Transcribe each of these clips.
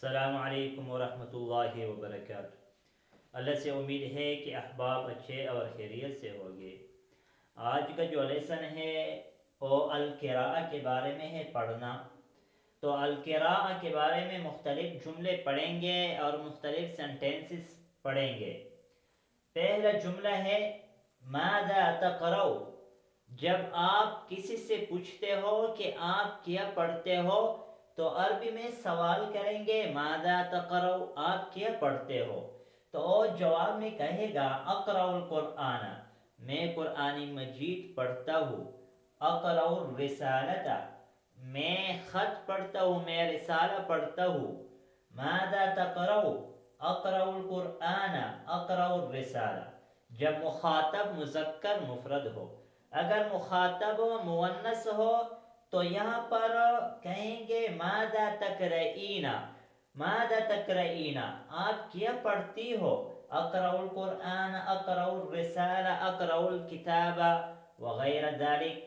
السلام علیکم ورحمۃ اللہ وبرکاتہ۔ اللہ سے امید ہے کہ احباب اچھے اور خیریت سے ہوگے۔ آج کا جو لیسن ہے وہ القراء کے بارے میں ہے، پڑھنا۔ تو القراء کے بارے میں مختلف جملے پڑھیں گے اور مختلف سینٹینسز پڑھیں گے۔ پہلا جملہ ہے ماذا تقرؤ۔ جب آپ کسی سے پوچھتے ہو کہ آپ کیا پڑھتے ہو تو عربی میں سوال کریں گے ماذا تقرؤ، آپ کیا پڑھتے ہو؟ تو جواب میں کہے گا اقرأ القرآن، میں قرآن مجید پڑھتا ہوں۔ اقرأ الرسالۃ، میں خط پڑھتا ہوں، میں رسالہ پڑھتا ہوں۔ ماذا تقرؤ، اقرأ القرآن، اقرأ الرسالہ۔ جب مخاطب مذکر مفرد ہو، اگر مخاطب مؤنث ہو تو یہاں پر کہیں گے ماذا تقرئین، ماذا تقرئین، آپ کیا پڑھتی ہو؟ اقرأ القرآن، اقرأ الرسالہ، اقرأ الکتاب وغیرہ ذالک۔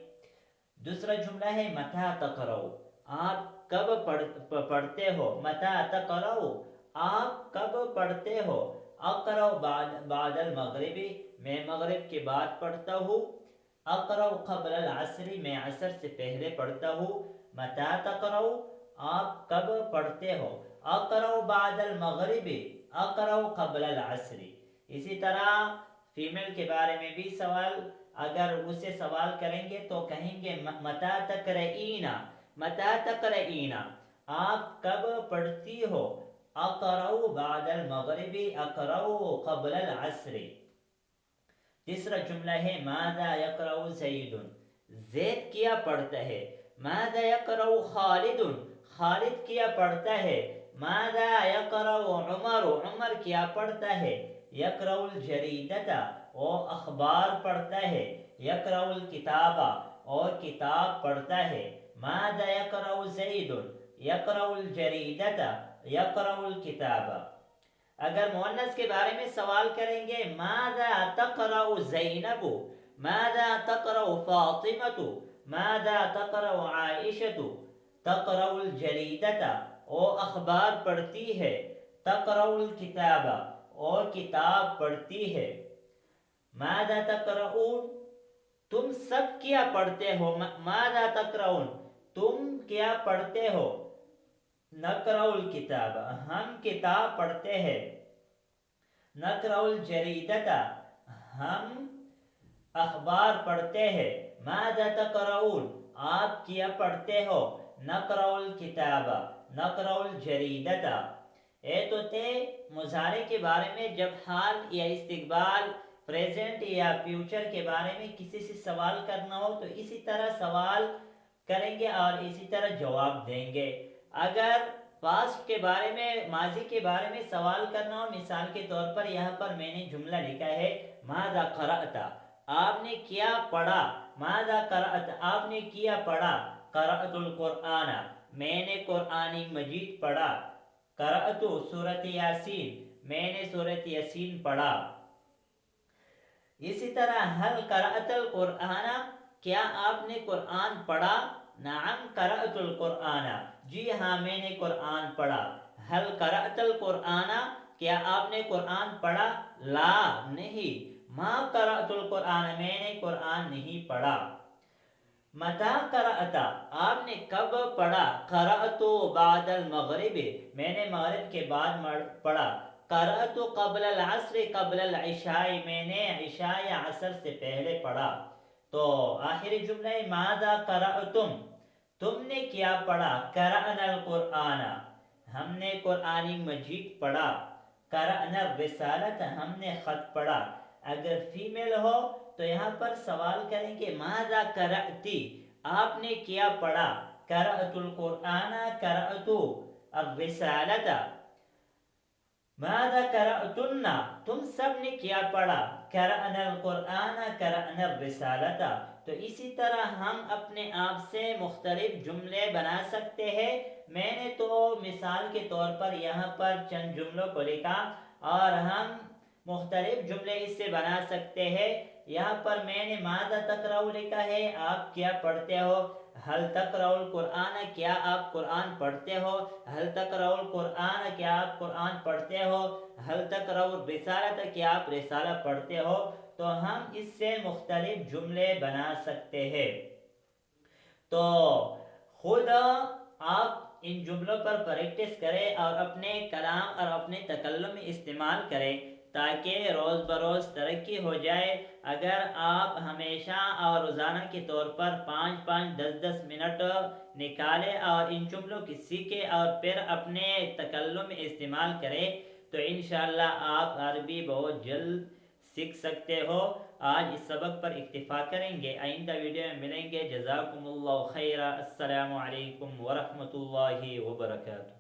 دوسرا جملہ ہے متى تقرؤ، آپ کب پڑھتے ہو؟ متى تقرؤ، آپ کب پڑھتے ہو؟ اقرأ بعد المغرب، میں مغرب کے بعد پڑھتا ہوں۔ اقرأ قبل العصر، میں عصر سے پہلے پڑھتا ہوں۔ متى تقرؤ، آپ کب پڑھتے ہو؟ اقرأ بعد المغرب، اقرأ قبل العصر۔ اسی طرح فیمیل کے بارے میں بھی سوال، اگر اسے سوال کریں گے تو کہیں گے متى تقرئین، متى تقرئین، آپ کب پڑھتی ہو؟ اقرأ بعد المغرب، اقرأ قبل العصر۔ تیسرا جملہ ہے ماذا یقرأ زید، زید کیا پڑھتا ہے؟ ماذا یقرأ خالد، خالد کیا پڑھتا ہے؟ ماذا یقرأ عمر، عمر کیا پڑھتا ہے؟ یقرأ الجریدۃ، وہ اخبار پڑھتا ہے۔ یقرأ الکتاب، اور کتاب پڑھتا ہے۔ ماذا یقرأ زید، یقرأ الجریدۃ، یقرأ الکتاب۔ اگر مؤنث کے بارے میں سوال کریں گے ماذا تقرأ زینب، ماذا تقرأ فاطمۃ، ماذا تقرأ عائشۃ۔ تقرأ الجریدۃ، وہ اخبار پڑھتی ہے۔ تقرأ الکتاب، اور کتاب پڑھتی ہے۔ ماذا تقرؤون، تم سب کیا پڑھتے ہو؟ ماذا تقرؤون، تم کیا پڑھتے ہو؟ نقرأ الکتاب، ہم کتاب پڑھتے ہیں۔ نقرأ الجریدۃ، ہم اخبار پڑھتے ہیں۔ ماذا تقرؤون، آپ کیا پڑھتے ہو؟ نقرأ الکتاب، نقرأ الجریدۃ۔ تو تھے مضارع کے بارے میں جب حال یا استقبال، پریزنٹ یا فیوچر کے بارے میں کسی سے سوال کرنا ہو تو اسی طرح سوال کریں گے اور اسی طرح جواب دیں گے۔ اگر پاسٹ کے بارے میں، ماضی کے بارے میں سوال کرنا ہو، مثال کے طور پر یہاں پر میں نے جملہ لکھا ہے ماذا قرأت، آپ نے کیا پڑھا؟ ماذا قرأت، آپ نے کیا پڑھا؟ قرأت القرآن، میں نے قرآن مجید پڑھا۔ قرأت سورۃ یاسین، میں نے سورۃ یاسین پڑھا۔ اسی طرح حل قرأت القرآن، کیا آپ نے قرآن پڑھا؟ نعم قرأت القرآن، جی ہاں میں نے قرآن پڑھا۔ حل قرأت القرآن، کیا آپ نے قرآن پڑھا؟ لا، نہیں۔ ما قرأت القرآن، میں نے قرآن نہیں پڑھا۔ متى قرأت، آپ نے کب پڑھا؟ قرأت بعد المغرب، میں نے مغرب کے بعد پڑھا۔ قرأت قبل العصر، قبل العشاء، میں نے عشاء یا عصر سے پہلے پڑھا۔ تو آخری جملہ ہے ماذا قرأتم، تم نے کیا پڑھا؟ قرأنا القرآن، ہم نے قرآن مجید پڑھا۔ قرأنا الرسالۃ، ہم نے خط پڑھا۔ اگر فیمیل ہو تو یہاں پر سوال کریں گے ماذا قرأتی، آپ نے کیا پڑھا؟ قرأت القرآن، قرأت الرسالۃ۔ ماذا قرأتن، تم سب نے کیا پڑھا؟ قرأنا القرآن، قرأنا الرسالۃ۔ تو اسی طرح ہم اپنے آپ سے مختلف جملے بنا سکتے ہیں۔ میں نے تو مثال کے طور پر یہاں پر چند جملوں کو لکھا اور ہم مختلف جملے اس سے بنا سکتے ہیں۔ یہاں پر میں نے ماذا تقرؤ لکھا ہے، آپ کیا پڑھتے ہو؟ حل تقرأ القرآن، کیا آپ قرآن پڑھتے ہو؟ حل تقرأ القرآن، کیا آپ قرآن پڑھتے ہو؟ حل تقرأ الرسالۃ، کیا آپ رسالہ پڑھتے ہو؟ تو ہم اس سے مختلف جملے بنا سکتے ہیں۔ تو خود آپ ان جملوں پر پریکٹس کریں اور اپنے کلام اور اپنے تکلم میں استعمال کریں تاکہ روز بروز ترقی ہو جائے۔ اگر آپ ہمیشہ اور روزانہ کے طور پر 5 10 منٹ نکالیں اور ان جملوں کی سیکھیں اور پھر اپنے تکلم میں استعمال کریں تو انشاءاللہ آپ عربی بہت جلد سیکھ سکتے ہو۔ آج اس سبق پر اکتفا کریں گے، آئندہ ویڈیو میں ملیں گے۔ جزاکم اللہ خیرہ، السلام علیکم ورحمۃ اللہ وبرکاتہ۔